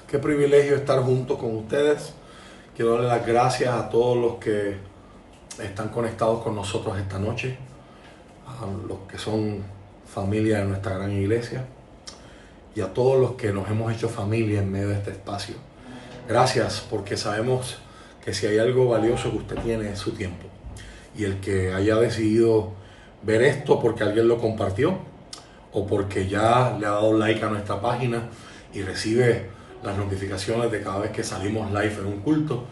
Qué privilegio estar junto con ustedes. Quiero darle las gracias a todos los que están conectados con nosotros esta noche, a los que son familia de nuestra gran iglesia y a todos los que nos hemos hecho familia en medio de este espacio. Gracias, porque sabemos que si hay algo valioso que usted tiene es su tiempo. Y el que haya decidido ver esto porque alguien lo compartió o porque ya le ha dado like a nuestra página y recibe las notificaciones de cada vez que salimos live en un culto,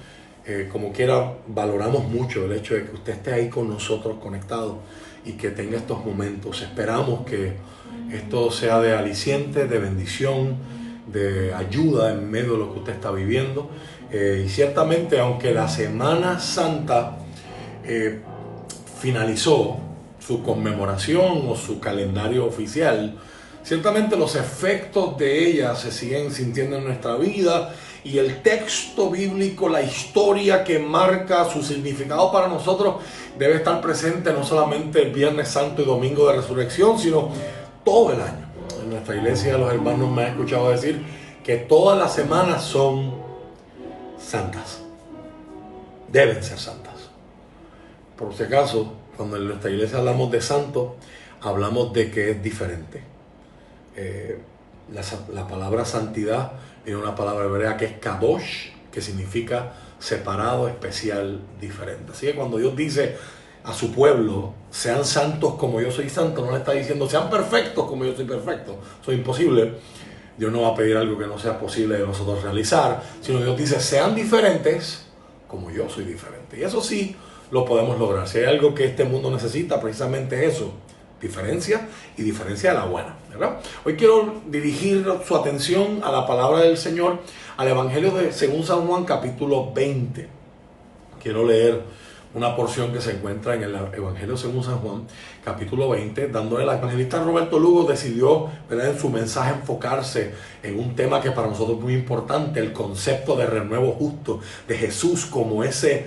como quiera, valoramos mucho el hecho de que usted esté ahí con nosotros conectado y que tenga estos momentos. Esperamos que esto sea de aliciente, de bendición, de ayuda en medio de lo que usted está viviendo. Y ciertamente, aunque la Semana Santa finalizó su conmemoración o su calendario oficial, ciertamente los efectos de ella se siguen sintiendo en nuestra vida, y el texto bíblico, la historia que marca su significado para nosotros, debe estar presente no solamente el Viernes Santo y Domingo de Resurrección, sino todo el año. En nuestra iglesia los hermanos me han escuchado decir que todas las semanas son santas, deben ser santas. Por si acaso, cuando en nuestra iglesia hablamos de santo, hablamos de que es diferente. La palabra santidad tiene una palabra hebrea que es kadosh, que significa separado, especial, diferente. Así que cuando Dios dice a su pueblo, sean santos como yo soy santo, no le está diciendo sean perfectos como yo soy perfecto. Eso es imposible. Dios no va a pedir algo que no sea posible de nosotros realizar, sino Dios dice sean diferentes como yo soy diferente. Y eso sí lo podemos lograr. Si hay algo que este mundo necesita, precisamente eso: diferencia, y diferencia de la buena, ¿verdad? Hoy quiero dirigir su atención a la palabra del Señor, al Evangelio de según San Juan, capítulo 20. Quiero leer una porción que se encuentra en el Evangelio según San Juan, capítulo 20, dándole la evangelista Roberto Lugo decidió, ¿verdad?, en su mensaje enfocarse en un tema que para nosotros es muy importante: el concepto de renuevo justo, de Jesús como ese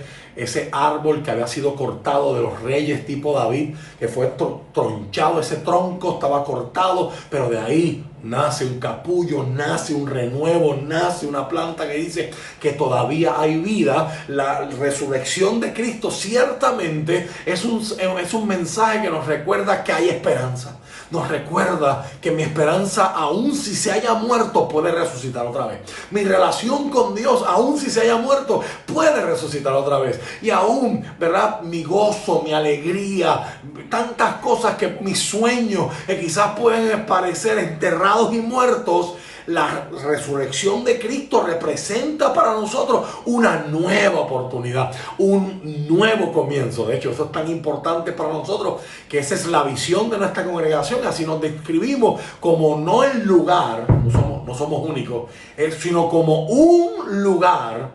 árbol que había sido cortado de los reyes tipo David, que fue tronchado, ese tronco estaba cortado, pero de ahí nace un capullo, nace un renuevo, nace una planta que dice que todavía hay vida. La resurrección de Cristo ciertamente es un mensaje que nos recuerda que hay esperanza. Nos recuerda que mi esperanza, aun si se haya muerto, puede resucitar otra vez. Mi relación con Dios, aun si se haya muerto, puede resucitar otra vez. Y aún, ¿verdad?, mi gozo, mi alegría, tantas cosas, que mis sueños, que quizás pueden parecer enterrados y muertos, la resurrección de Cristo representa para nosotros una nueva oportunidad, un nuevo comienzo. De hecho, eso es tan importante para nosotros que esa es la visión de nuestra congregación. Así nos describimos, como no el lugar, no somos únicos, sino como un lugar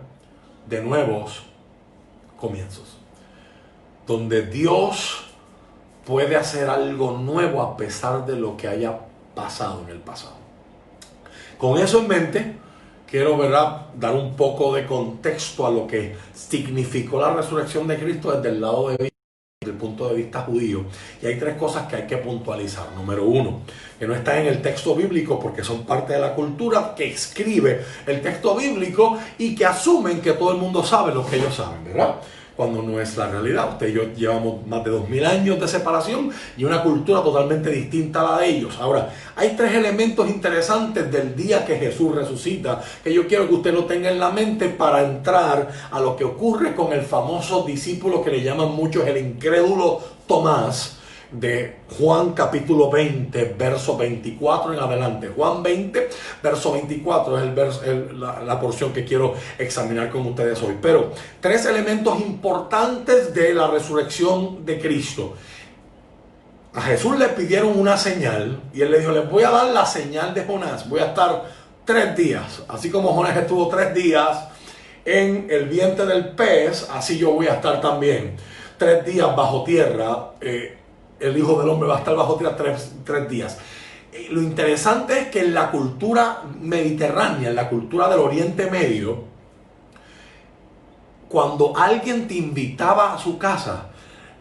de nuevos comienzos, donde Dios puede hacer algo nuevo a pesar de lo que haya pasado en el pasado. Con eso en mente, quiero, ¿verdad?, dar un poco de contexto a lo que significó la resurrección de Cristo desde el lado de vista, desde el punto de vista judío. Y hay tres cosas que hay que puntualizar. Número uno, que no está en el texto bíblico porque son parte de la cultura que escribe el texto bíblico y que asumen que todo el mundo sabe lo que ellos saben, ¿verdad?, cuando no es la realidad. Usted y yo llevamos más de 2000 años de separación y una cultura totalmente distinta a la de ellos. Ahora, hay tres elementos interesantes del día que Jesús resucita que yo quiero que usted lo tenga en la mente para entrar a lo que ocurre con el famoso discípulo que le llaman muchos el incrédulo Tomás, de Juan capítulo 20, verso 24 en adelante. Juan 20, verso 24 es la porción que quiero examinar con ustedes hoy. Pero tres elementos importantes de la resurrección de Cristo. A Jesús le pidieron una señal y él le dijo: les voy a dar la señal de Jonás. Voy a estar 3 días. Así como Jonás estuvo 3 días en el vientre del pez, así yo voy a estar también 3 días bajo tierra. El Hijo del Hombre va a estar bajo tierra 3 días. Lo interesante es que en la cultura mediterránea, en la cultura del Oriente Medio, cuando alguien te invitaba a su casa,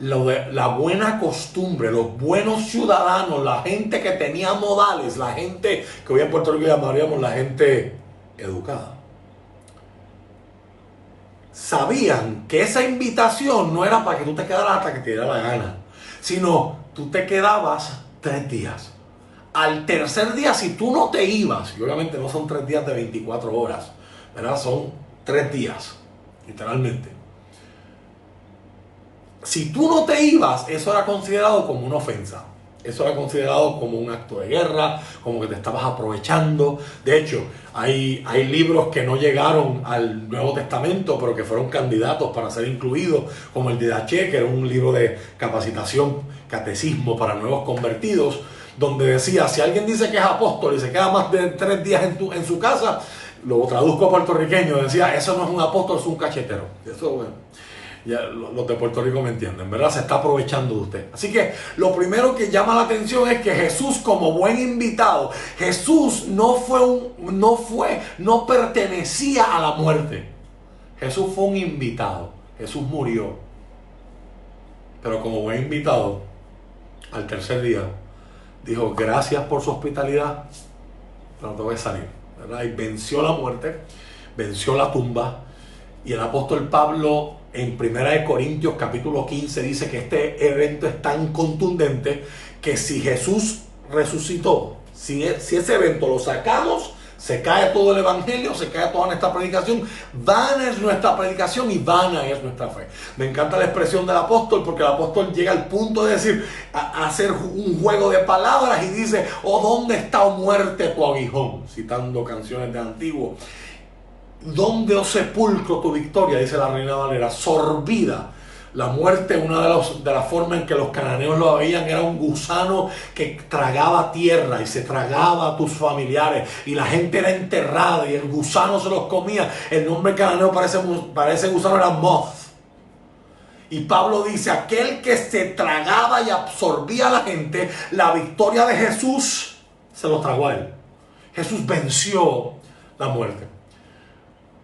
la buena costumbre, los buenos ciudadanos, la gente que tenía modales, la gente que hoy en Puerto Rico llamaríamos la gente educada. Sabían que esa invitación no era para que tú te quedaras hasta que te diera la gana, sino tú te quedabas 3 días. Al tercer día, si tú no te ibas, y obviamente no son 3 días de 24 horas, ¿verdad? Son 3 días, literalmente. Si tú no te ibas, eso era considerado como una ofensa. Eso era considerado como un acto de guerra, como que te estabas aprovechando. De hecho, hay libros que no llegaron al Nuevo Testamento, pero que fueron candidatos para ser incluidos, como el de Daché, que era un libro de capacitación, catecismo para nuevos convertidos, donde decía, si alguien dice que es apóstol y se queda más de 3 días en su casa, lo traduzco a puertorriqueño, decía, eso no es un apóstol, es un cachetero. Eso, bueno, ya los de Puerto Rico me entienden, ¿verdad? Se está aprovechando de usted. Así que lo primero que llama la atención es que Jesús, como buen invitado, Jesús no pertenecía a la muerte. Jesús fue un invitado. Jesús murió. Pero como buen invitado, al tercer día, dijo, gracias por su hospitalidad, pero te voy a salir, ¿verdad? Y venció la muerte, venció la tumba. Y el apóstol Pablo en 1 Corintios capítulo 15 dice que este evento es tan contundente que si Jesús resucitó, si ese evento lo sacamos, se cae todo el evangelio, se cae toda nuestra predicación, vana es nuestra predicación y vana es nuestra fe. Me encanta la expresión del apóstol, porque el apóstol llega al punto de decir, a hacer un juego de palabras y dice, oh, ¿dónde está, oh muerte, tu aguijón? Citando canciones de antiguo. ¿Dónde, oh sepulcro, tu victoria? Dice la Reina Valera, sorbida. La muerte, una de las formas en que los cananeos lo veían, era un gusano que tragaba tierra y se tragaba a tus familiares. Y la gente era enterrada y el gusano se los comía. El nombre cananeo para ese gusano era moth. Y Pablo dice, aquel que se tragaba y absorbía a la gente, la victoria de Jesús se lo tragó a él. Jesús venció la muerte.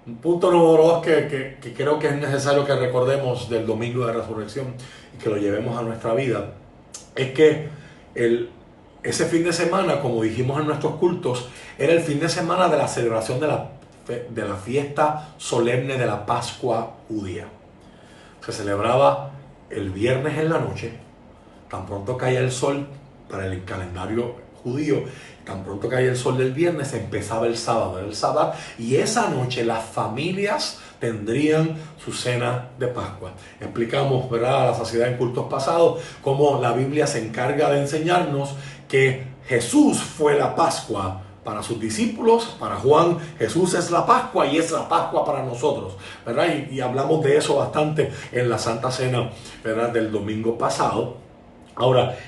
Un punto número 2 que creo que es necesario que recordemos del domingo de resurrección y que lo llevemos a nuestra vida, es que ese fin de semana, como dijimos en nuestros cultos, era el fin de semana de la celebración de la fiesta solemne de la Pascua judía. Se celebraba el viernes en la noche, tan pronto caía el sol para el calendario judío. Tan pronto caía el sol del viernes, empezaba el sábado, era el sábado, y esa noche las familias tendrían su cena de Pascua. Explicamos, ¿verdad?, a la saciedad en cultos pasados, cómo la Biblia se encarga de enseñarnos que Jesús fue la Pascua para sus discípulos. Para Juan, Jesús es la Pascua y es la Pascua para nosotros, ¿verdad? Y hablamos de eso bastante en la Santa Cena, ¿verdad?, del domingo pasado. Ahora,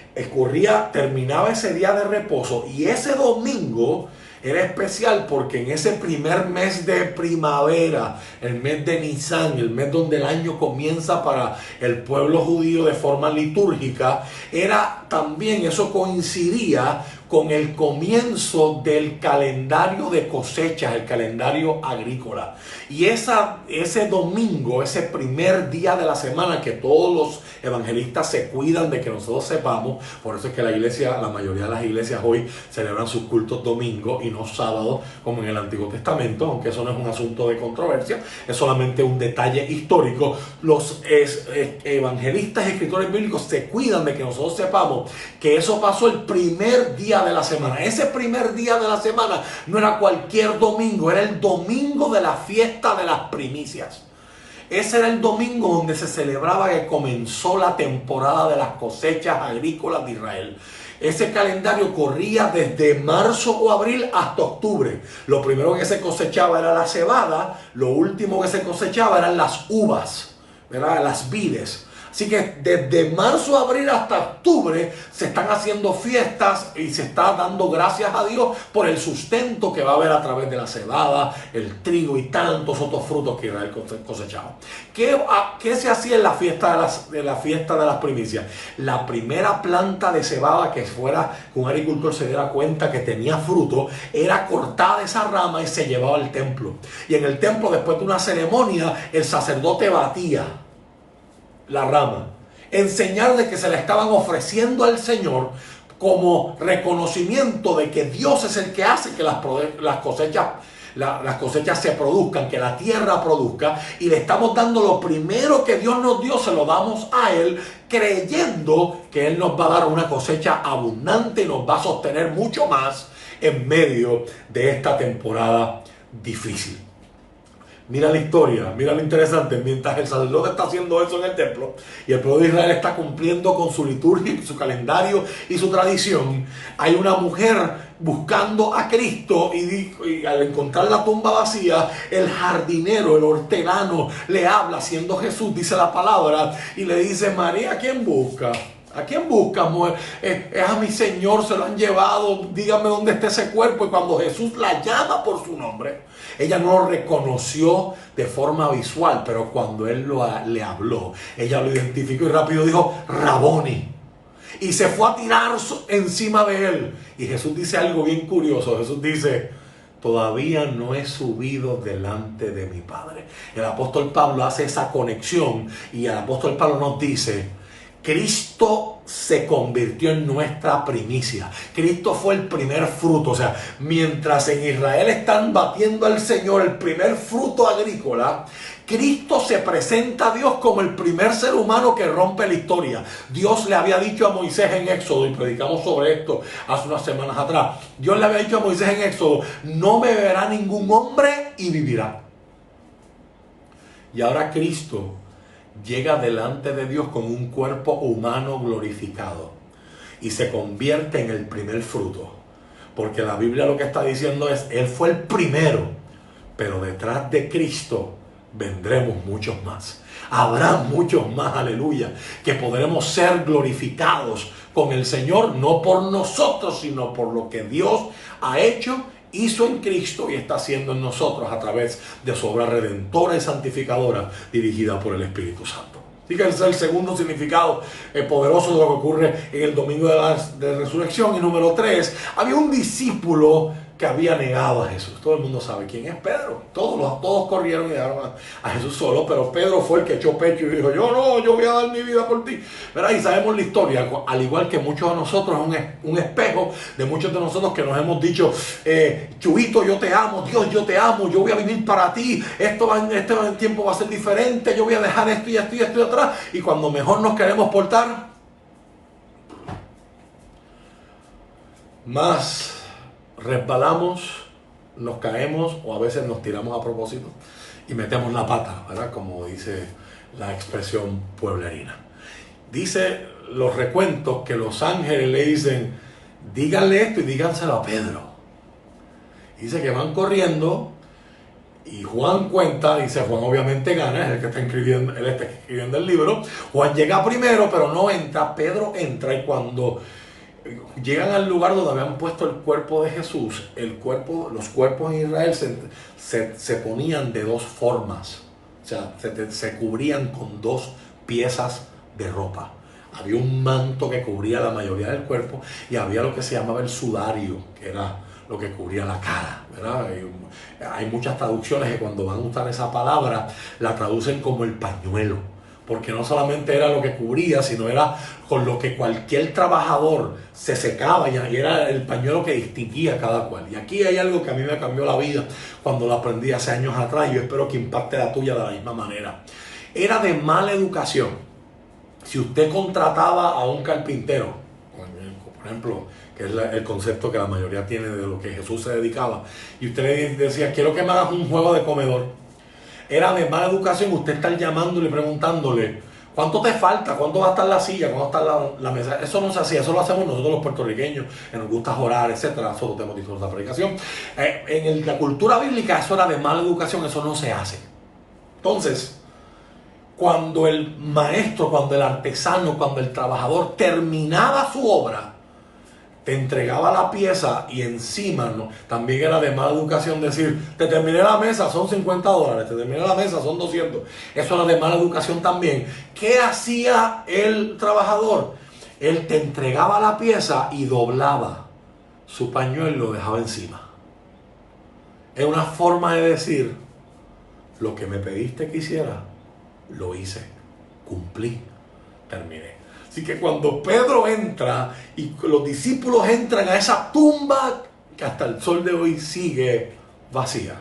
terminaba ese día de reposo y ese domingo era especial porque en ese primer mes de primavera, el mes de Nisan, el mes donde el año comienza para el pueblo judío de forma litúrgica, eso coincidía con el comienzo del calendario de cosechas, el calendario agrícola. Y ese domingo, ese primer día de la semana que todos los evangelistas se cuidan de que nosotros sepamos, por eso es que la mayoría de las iglesias hoy celebran sus cultos domingo y no sábado como en el Antiguo Testamento, aunque eso no es un asunto de controversia, es solamente un detalle histórico. Los evangelistas y escritores bíblicos se cuidan de que nosotros sepamos que eso pasó el primer día de la semana. Ese primer día de la semana no era cualquier domingo, era el domingo de la fiesta de las primicias. Ese era el domingo donde se celebraba que comenzó la temporada de las cosechas agrícolas de Israel. Ese calendario corría desde marzo o abril hasta octubre. Lo primero que se cosechaba era la cebada, lo último que se cosechaba eran las uvas, ¿verdad?, las vides. Así que desde marzo, abril hasta octubre se están haciendo fiestas y se está dando gracias a Dios por el sustento que va a haber a través de la cebada, el trigo y tantos otros frutos que Israel cosechaba. ¿Qué se hacía en la fiesta de las primicias? La primera planta de cebada que un agricultor se diera cuenta que tenía fruto, era cortada de esa rama y se llevaba al templo. Y en el templo, después de una ceremonia, el sacerdote batía la rama, en señal de que se la estaban ofreciendo al Señor como reconocimiento de que Dios es el que hace que las cosechas las cosechas se produzcan, que la tierra produzca, y le estamos dando lo primero que Dios nos dio, se lo damos a Él, creyendo que Él nos va a dar una cosecha abundante y nos va a sostener mucho más en medio de esta temporada difícil. Mira la historia, mira lo interesante. Mientras el sacerdote está haciendo eso en el templo y el pueblo de Israel está cumpliendo con su liturgia, su calendario y su tradición, hay una mujer buscando a Cristo y al encontrar la tumba vacía, el jardinero, el hortelano, le habla, siendo Jesús, dice la palabra, y le dice: María, ¿a quién busca? ¿A quién busca, mujer? Es a mi Señor, se lo han llevado, dígame dónde está ese cuerpo. Y cuando Jesús la llama por su nombre, ella no lo reconoció de forma visual, pero cuando Él le habló, ella lo identificó y rápido dijo: Raboni. Y se fue a tirar encima de Él. Y Jesús dice algo bien curioso. Jesús dice: todavía no he subido delante de mi Padre. El apóstol Pablo hace esa conexión y el apóstol Pablo nos dice: Cristo se convirtió en nuestra primicia. Cristo fue el primer fruto. O sea, mientras en Israel están batiendo al Señor el primer fruto agrícola, Cristo se presenta a Dios como el primer ser humano que rompe la historia. Dios le había dicho a Moisés en Éxodo, y predicamos sobre esto hace unas semanas atrás, Dios le había dicho a Moisés en Éxodo: no me verá ningún hombre y vivirá. Y ahora Cristo llega delante de Dios con un cuerpo humano glorificado y se convierte en el primer fruto, porque la Biblia lo que está diciendo es: Él fue el primero, pero detrás de Cristo vendremos muchos más, habrá muchos más, aleluya, que podremos ser glorificados con el Señor, no por nosotros, sino por lo que Dios ha hecho, hizo en Cristo y está haciendo en nosotros a través de su obra redentora y santificadora dirigida por el Espíritu Santo. Así que ese es el segundo significado poderoso de lo que ocurre en el domingo de resurrección. Y número 3, había un discípulo que había negado a Jesús. Todo el mundo sabe quién es Pedro. Todos corrieron y dejaron a Jesús solo, pero Pedro fue el que echó pecho y dijo: yo voy a dar mi vida por ti. ¿Verdad? Y sabemos la historia, al igual que muchos de nosotros, es un espejo de muchos de nosotros que nos hemos dicho: Chubito, yo te amo, Dios, yo te amo, yo voy a vivir para ti, este tiempo va a ser diferente, yo voy a dejar esto y esto y esto y atrás. Y cuando mejor nos queremos portar, más resbalamos, nos caemos o a veces nos tiramos a propósito y metemos la pata, ¿verdad? Como dice la expresión pueblerina. Dice los recuentos que los ángeles le dicen: díganle esto y díganselo a Pedro. Dice que van corriendo y Juan cuenta, dice, Juan obviamente gana, es el que está escribiendo, él está escribiendo el libro. Juan llega primero, pero no entra. Pedro entra, y cuando llegan al lugar donde habían puesto el cuerpo de Jesús, los cuerpos en Israel se ponían de dos formas. O sea, se cubrían con dos piezas de ropa. Había un manto que cubría la mayoría del cuerpo y había lo que se llamaba el sudario, que era lo que cubría la cara, ¿verdad? Hay muchas traducciones que cuando van a usar esa palabra la traducen como el pañuelo, porque no solamente era lo que cubría, sino era con lo que cualquier trabajador se secaba, y era el pañuelo que distinguía a cada cual. Y aquí hay algo que a mí me cambió la vida cuando lo aprendí hace años atrás, y yo espero que impacte la tuya de la misma manera. Era de mala educación si usted contrataba a un carpintero, por ejemplo, que es el concepto que la mayoría tiene de lo que Jesús se dedicaba, y usted le decía: quiero que me hagas un juego de comedor. Era de mala educación usted estar llamándole y preguntándole: ¿cuánto te falta? ¿Cuánto va a estar la silla? ¿Cuánto va a estar la mesa? Eso no se hacía, eso lo hacemos nosotros los puertorriqueños, que nos gusta orar, etcétera. Eso lo tenemos dicho en otra predicación. En la cultura bíblica eso era de mala educación, eso no se hace. Entonces, cuando el maestro, cuando el artesano, cuando el trabajador terminaba su obra, te entregaba la pieza, y encima también era de mala educación decir: te terminé la mesa, son $50, te terminé la mesa, son 200. Eso era de mala educación también. ¿Qué hacía el trabajador? Él te entregaba la pieza y doblaba su pañuelo y lo dejaba encima. Es una forma de decir: lo que me pediste que hiciera, lo hice, cumplí, terminé. Así que cuando Pedro entra y los discípulos entran a esa tumba que hasta el sol de hoy sigue vacía.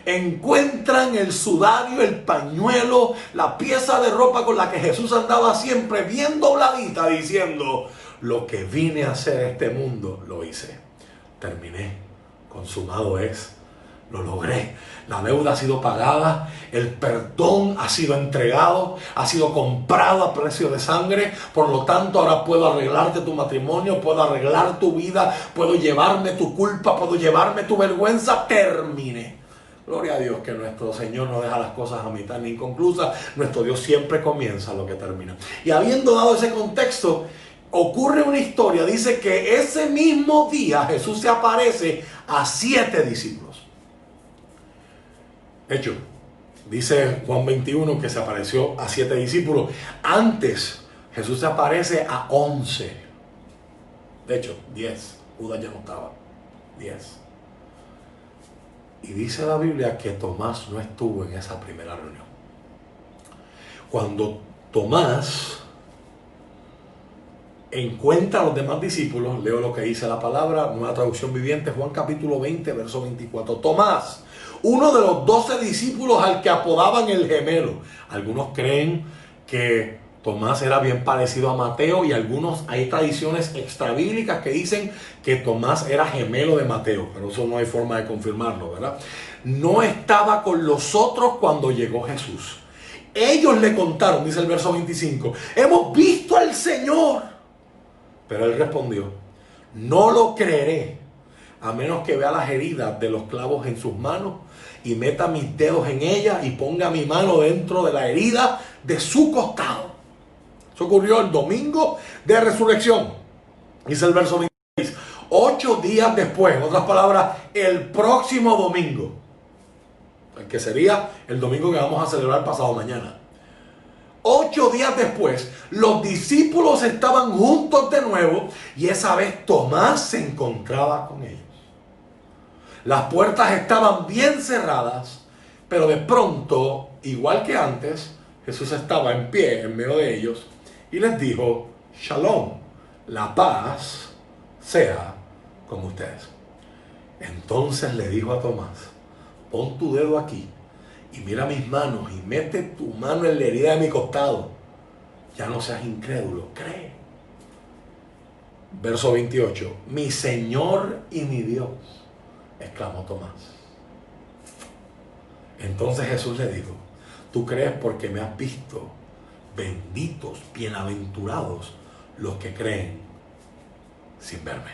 Encuentran el sudario, el pañuelo, la pieza de ropa con la que Jesús andaba siempre bien dobladita, diciendo: lo que vine a hacer a este mundo, lo hice. Terminé. Consumado es. Lo logré. La deuda ha sido pagada. El perdón ha sido entregado. Ha sido comprado a precio de sangre. Por lo tanto, ahora puedo arreglarte tu matrimonio. Puedo arreglar tu vida. Puedo llevarme tu culpa. Puedo llevarme tu vergüenza. Terminé. Gloria a Dios que nuestro Señor no deja las cosas a mitad ni inconclusas. Nuestro Dios siempre comienza lo que termina. Y habiendo dado ese contexto, ocurre una historia. Dice que ese mismo día Jesús se aparece a 7 discípulos. De hecho, dice Juan 21 que se apareció a 7 discípulos. Antes Jesús se aparece a 11. De hecho, 10. Judas ya no estaba. 10. Y dice la Biblia que Tomás no estuvo en esa primera reunión. Cuando Tomás encuentra a los demás discípulos, leo lo que dice la palabra, Nueva Traducción Viviente, Juan capítulo 20, verso 24. Tomás, uno de los 12 discípulos al que apodaban el gemelo. Algunos creen que Tomás era bien parecido a Mateo, y hay tradiciones extrabíblicas que dicen que Tomás era gemelo de Mateo, pero eso no hay forma de confirmarlo, ¿verdad? No estaba con los otros cuando llegó Jesús. Ellos le contaron, dice el verso 25, hemos visto al Señor. Pero él respondió: no lo creeré a menos que vea las heridas de los clavos en sus manos y meta mis dedos en ellas y ponga mi mano dentro de la herida de su costado. Eso ocurrió el domingo de resurrección. Dice el verso 26. 8 días después, en otras palabras, el próximo domingo, el que sería el domingo que vamos a celebrar pasado mañana. 8 días después, los discípulos estaban juntos de nuevo, y esa vez Tomás se encontraba con ellos. Las puertas estaban bien cerradas, pero de pronto, igual que antes, Jesús estaba en pie en medio de ellos y les dijo: Shalom, la paz sea con ustedes. Entonces le dijo a Tomás: pon tu dedo aquí y mira mis manos y mete tu mano en la herida de mi costado. Ya no seas incrédulo, cree. Verso 28. Mi Señor y mi Dios, exclamó Tomás. Entonces Jesús le dijo: tú crees porque me has visto. Benditos, bienaventurados los que creen sin verme.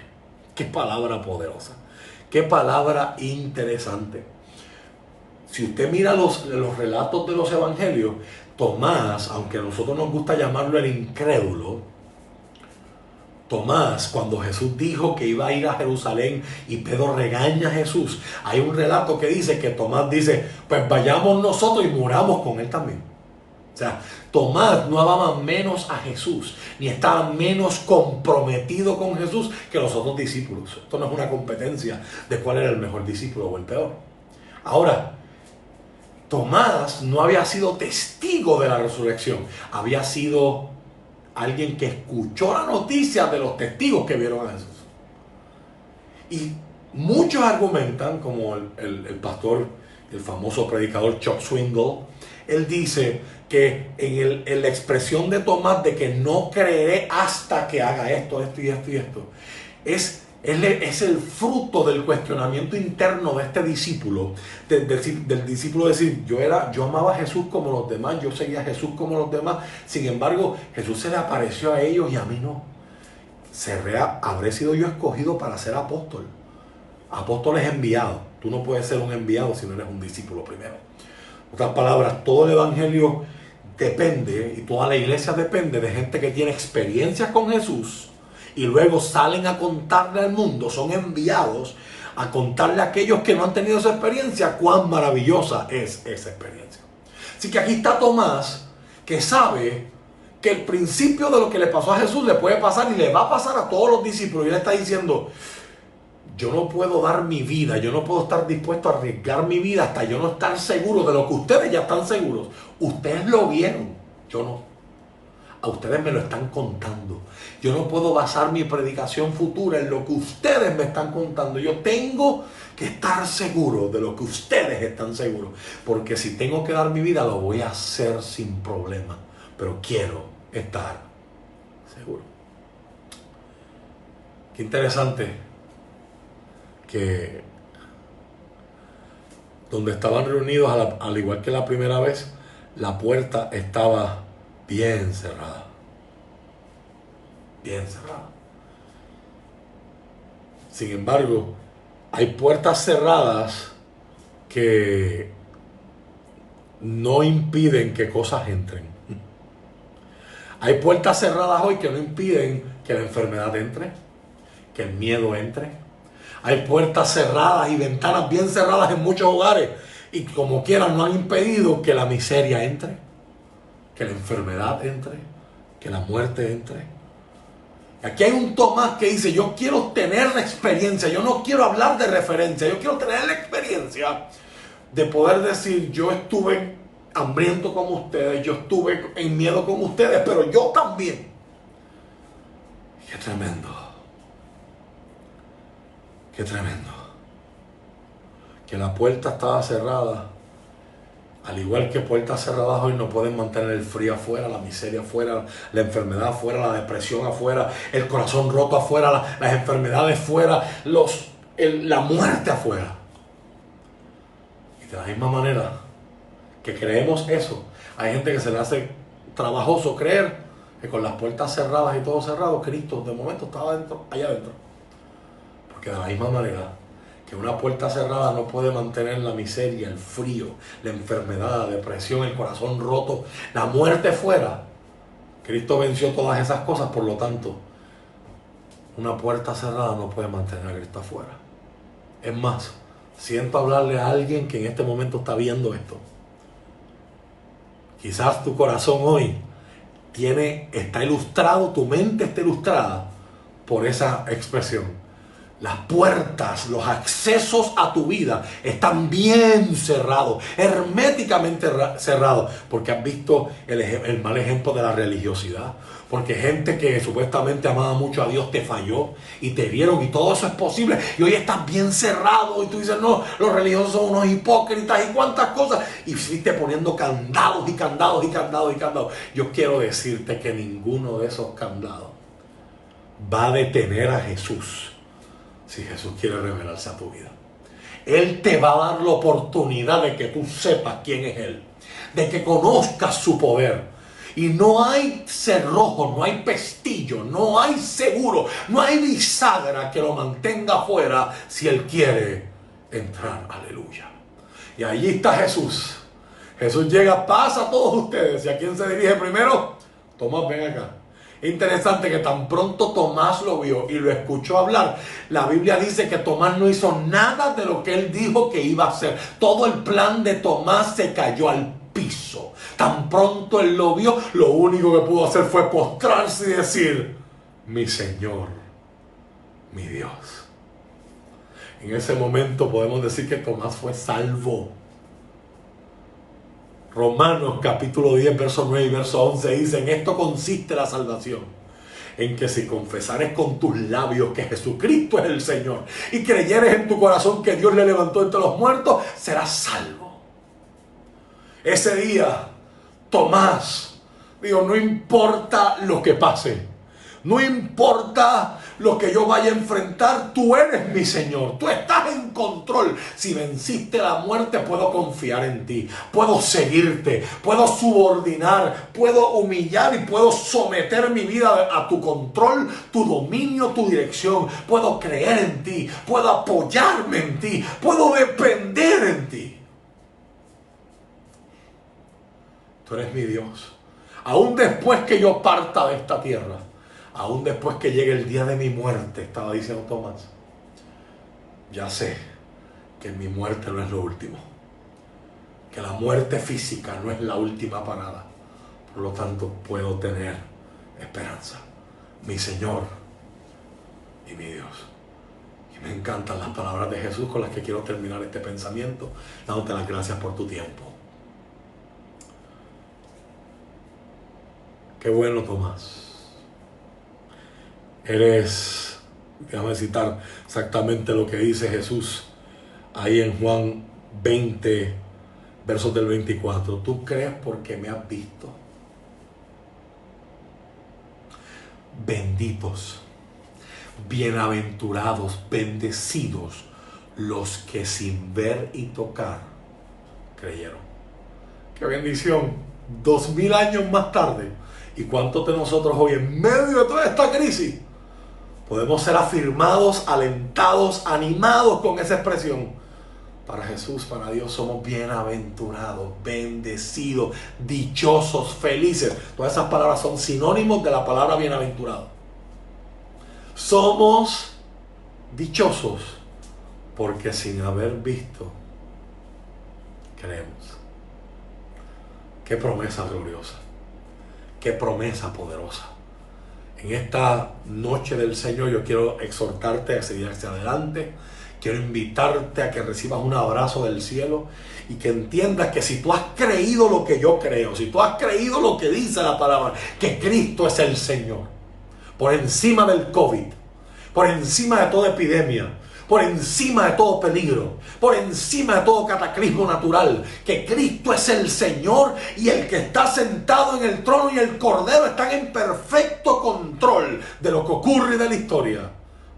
Qué palabra poderosa. Qué palabra interesante. Si usted mira los relatos de los evangelios, Tomás, aunque a nosotros nos gusta llamarlo el incrédulo, Tomás, cuando Jesús dijo que iba a ir a Jerusalén y Pedro regaña a Jesús, hay un relato que dice que Tomás dice: pues vayamos nosotros y muramos con él también. O sea, Tomás no amaba menos a Jesús, ni estaba menos comprometido con Jesús que los otros discípulos. Esto no es una competencia de cuál era el mejor discípulo o el peor. Ahora, Tomás no había sido testigo de la resurrección, había sido alguien que escuchó la noticia de los testigos que vieron a Jesús. Y muchos argumentan, como el pastor, el famoso predicador Chuck Swindoll, él dice que en la expresión de Tomás de que no creeré hasta que haga esto, esto y esto y esto, es el fruto del cuestionamiento interno de este discípulo, del discípulo decir: yo amaba a Jesús como los demás, yo seguía a Jesús como los demás, sin embargo Jesús se le apareció a ellos y a mí no. Habré sido yo escogido para ser apóstol. Apóstol es enviado. Tú no puedes ser un enviado si no eres un discípulo primero. En otras palabras, todo el evangelio depende, y toda la iglesia depende de gente que tiene experiencias con Jesús y luego salen a contarle al mundo, son enviados a contarle a aquellos que no han tenido esa experiencia cuán maravillosa es esa experiencia. Así que aquí está Tomás, que sabe que el principio de lo que le pasó a Jesús le puede pasar y le va a pasar a todos los discípulos, y él está diciendo: yo no puedo dar mi vida, yo no puedo estar dispuesto a arriesgar mi vida hasta yo no estar seguro de lo que ustedes ya están seguros. Ustedes lo vieron, yo no. a ustedes me lo están contando. Yo no puedo basar mi predicación futura en lo que ustedes me están contando. Yo tengo que estar seguro de lo que ustedes están seguros. Porque si tengo que dar mi vida, lo voy a hacer sin problema. Pero quiero estar seguro. Qué interesante que donde estaban reunidos, al igual que la primera vez, la puerta estaba bien cerrada. Bien cerrada. Sin embargo, hay puertas cerradas que no impiden que cosas entren. Hay puertas cerradas hoy que no impiden que la enfermedad entre, que el miedo entre. Hay puertas cerradas y ventanas bien cerradas en muchos hogares y como quieran no han impedido que la miseria entre, que la enfermedad entre, que la muerte entre. Aquí hay un Tomás que dice, yo quiero tener la experiencia, yo no quiero hablar de referencia, yo quiero tener la experiencia de poder decir, yo estuve hambriento como ustedes, yo estuve en miedo como ustedes, pero yo también. Qué tremendo. Qué tremendo. Que la puerta estaba cerrada. Al igual que puertas cerradas hoy no pueden mantener el frío afuera, la miseria afuera, la enfermedad afuera, la depresión afuera, el corazón roto afuera, las enfermedades afuera, la muerte afuera. Y de la misma manera que creemos eso, hay gente que se le hace trabajoso creer que con las puertas cerradas y todo cerrado, Cristo de momento estaba allá adentro. Porque de la misma manera que una puerta cerrada no puede mantener la miseria, el frío, la enfermedad, la depresión, el corazón roto, la muerte fuera. Cristo venció todas esas cosas, por lo tanto, una puerta cerrada no puede mantener a Cristo afuera. Es más, siento hablarle a alguien que en este momento está viendo esto. Quizás tu corazón hoy está ilustrado, tu mente está ilustrada por esa expresión. Las puertas, los accesos a tu vida están bien cerrados, herméticamente cerrados, porque has visto el mal ejemplo de la religiosidad, porque gente que supuestamente amaba mucho a Dios te falló y te vieron y todo eso es posible y hoy estás bien cerrado y tú dices, no, los religiosos son unos hipócritas y cuántas cosas y fuiste poniendo candados y candados y candados y candados. Yo quiero decirte que ninguno de esos candados va a detener a Jesús. Si Jesús quiere revelarse a tu vida, Él te va a dar la oportunidad de que tú sepas quién es Él, de que conozcas su poder. Y no hay cerrojo, no hay pestillo, no hay seguro, no hay bisagra que lo mantenga afuera si Él quiere entrar. Aleluya. Y allí está Jesús. Jesús llega, pasa a todos ustedes. ¿Y a quién se dirige primero? Tomás, ven acá. Interesante que tan pronto Tomás lo vio y lo escuchó hablar, la Biblia dice que Tomás no hizo nada de lo que él dijo que iba a hacer. Todo el plan de Tomás se cayó al piso. Tan pronto él lo vio, lo único que pudo hacer fue postrarse y decir, mi Señor, mi Dios. En ese momento podemos decir que Tomás fue salvo. Romanos capítulo 10, verso 9 y verso 11 dice, en esto consiste la salvación, en que si confesares con tus labios que Jesucristo es el Señor y creyeres en tu corazón que Dios le levantó entre los muertos, serás salvo. Ese día, Tomás dijo, no importa lo que pase, no importa lo que yo vaya a enfrentar, tú eres mi Señor, tú estás en control. Si venciste la muerte, puedo confiar en ti, puedo seguirte, puedo subordinar, puedo humillar y puedo someter mi vida a tu control, tu dominio, tu dirección. Puedo creer en ti, puedo apoyarme en ti, puedo depender en ti. Tú eres mi Dios. Aún después que yo parta de esta tierra, aún después que llegue el día de mi muerte, estaba diciendo Tomás, ya sé que mi muerte no es lo último, que la muerte física no es la última parada, por lo tanto puedo tener esperanza, mi Señor y mi Dios. Y me encantan las palabras de Jesús con las que quiero terminar este pensamiento, dándote las gracias por tu tiempo. Qué bueno, Tomás. Eres, déjame citar exactamente lo que dice Jesús ahí en Juan 20, versos del 24. Tú crees porque me has visto. Benditos, bienaventurados, bendecidos los que sin ver y tocar creyeron. Qué bendición. 2000 años más tarde. ¿Y cuántos de nosotros hoy, en medio de toda esta crisis, podemos ser afirmados, alentados, animados con esa expresión? Para Jesús, para Dios, somos bienaventurados, bendecidos, dichosos, felices. Todas esas palabras son sinónimos de la palabra bienaventurado. Somos dichosos porque sin haber visto, creemos. Qué promesa gloriosa, qué promesa poderosa. En esta noche del Señor yo quiero exhortarte a seguir hacia adelante. Quiero invitarte a que recibas un abrazo del cielo y que entiendas que si tú has creído lo que yo creo, si tú has creído lo que dice la palabra, que Cristo es el Señor, por encima del COVID, por encima de toda epidemia, por encima de todo peligro, por encima de todo cataclismo natural, que Cristo es el Señor y el que está sentado en el trono y el Cordero están en perfecto control de lo que ocurre de la historia.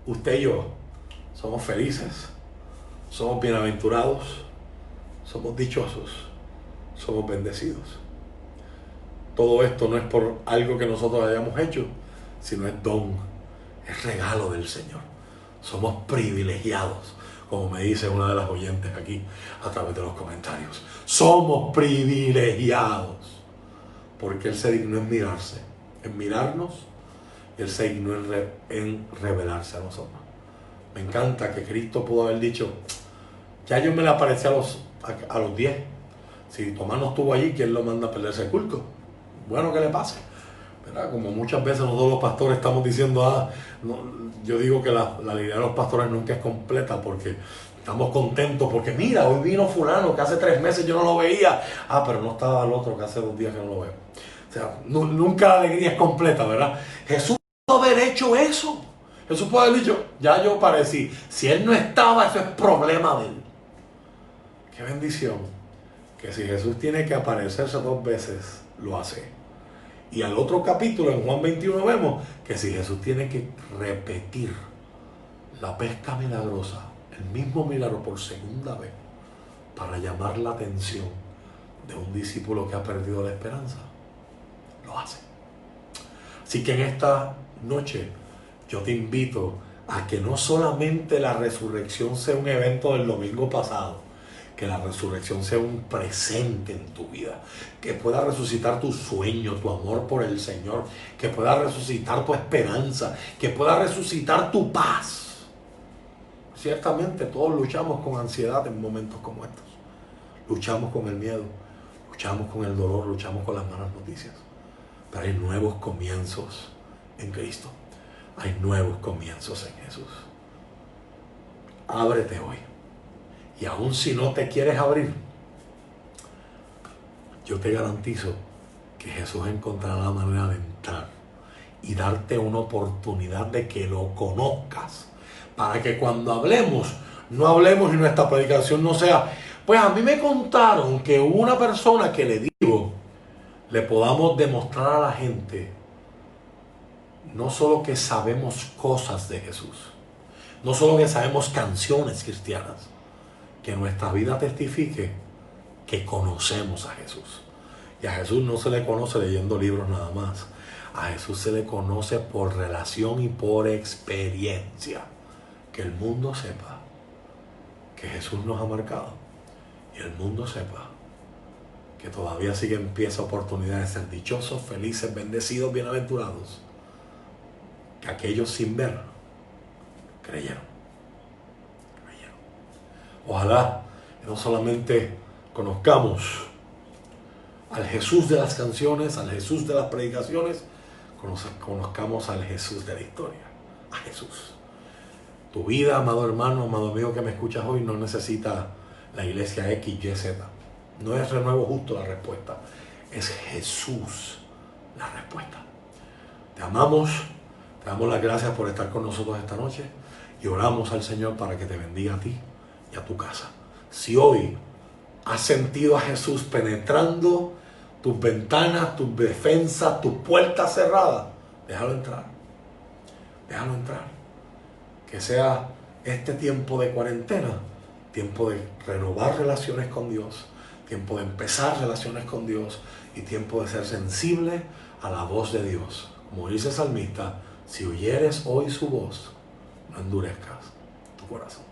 Usted y yo somos felices, somos bienaventurados, somos dichosos, somos bendecidos. Todo esto no es por algo que nosotros hayamos hecho, sino es don, es regalo del Señor. Somos privilegiados, como me dice una de las oyentes aquí a través de los comentarios. Somos privilegiados, porque Él se dignó en mirarnos, y Él se dignó en revelarse a nosotros. Me encanta que Cristo pudo haber dicho, ya yo me le aparecí a los 10. Si Tomás no estuvo allí, ¿quién lo manda a perderse el culto? Bueno, que le pase. ¿Verdad? Como muchas veces nosotros los pastores estamos diciendo, yo digo que la idea de los pastores nunca es completa porque estamos contentos porque mira, hoy vino fulano que hace 3 meses yo no lo veía, pero no estaba el otro que hace 2 días que no lo veo. O sea, nunca la alegría es completa, ¿verdad? Jesús pudo haber hecho eso. Jesús puede haber dicho, ya yo parecí. Si Él no estaba, eso es problema de Él. Qué bendición. Que si Jesús tiene que aparecerse 2 veces, lo hace. Y al otro capítulo, en Juan 21, vemos que si Jesús tiene que repetir la pesca milagrosa, el mismo milagro por segunda vez, para llamar la atención de un discípulo que ha perdido la esperanza, lo hace. Así que en esta noche yo te invito a que no solamente la resurrección sea un evento del domingo pasado, que la resurrección sea un presente en tu vida, que pueda resucitar tu sueño, tu amor por el Señor, que pueda resucitar tu esperanza, que pueda resucitar tu paz. Ciertamente todos luchamos con ansiedad en momentos como estos. Luchamos con el miedo, luchamos con el dolor, luchamos con las malas noticias. Pero hay nuevos comienzos en Cristo. Hay nuevos comienzos en Jesús. Ábrete hoy. Y aun si no te quieres abrir, yo te garantizo que Jesús encontrará la manera de entrar y darte una oportunidad de que lo conozcas. Para que cuando hablemos, no hablemos y nuestra predicación no sea, pues a mí me contaron que hubo una persona que le digo, le podamos demostrar a la gente no solo que sabemos cosas de Jesús, no solo que sabemos canciones cristianas, que nuestra vida testifique que conocemos a Jesús. Y a Jesús no se le conoce leyendo libros nada más. A Jesús se le conoce por relación y por experiencia. Que el mundo sepa que Jesús nos ha marcado. Y el mundo sepa que todavía sigue en pie esa oportunidad de ser dichosos, felices, bendecidos, bienaventurados. Que aquellos sin ver creyeron. Ojalá que no solamente conozcamos al Jesús de las canciones, al Jesús de las predicaciones, conozcamos al Jesús de la historia, a Jesús. Tu vida, amado hermano, amado amigo que me escuchas hoy, no necesita la iglesia X, Y, Z. No es renuevo justo la respuesta, es Jesús la respuesta. Te amamos, te damos las gracias por estar con nosotros esta noche y oramos al Señor para que te bendiga a ti y a tu casa. Si hoy has sentido a Jesús penetrando tus ventanas, tus defensas, tus puertas cerradas, déjalo entrar. Déjalo entrar. Que sea este tiempo de cuarentena, tiempo de renovar relaciones con Dios, tiempo de empezar relaciones con Dios y tiempo de ser sensible a la voz de Dios. Como dice el salmista, si oyeres hoy su voz, no endurezcas tu corazón.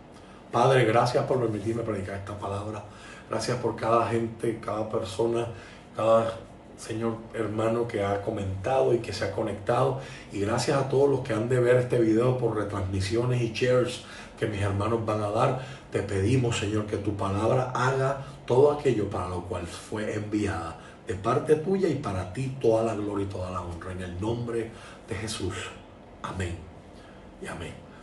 Padre, gracias por permitirme predicar esta palabra. Gracias por cada gente, cada persona, cada Señor hermano que ha comentado y que se ha conectado. Y gracias a todos los que han de ver este video por retransmisiones y shares que mis hermanos van a dar. Te pedimos, Señor, que tu palabra haga todo aquello para lo cual fue enviada. De parte tuya y para ti toda la gloria y toda la honra. En el nombre de Jesús. Amén y amén.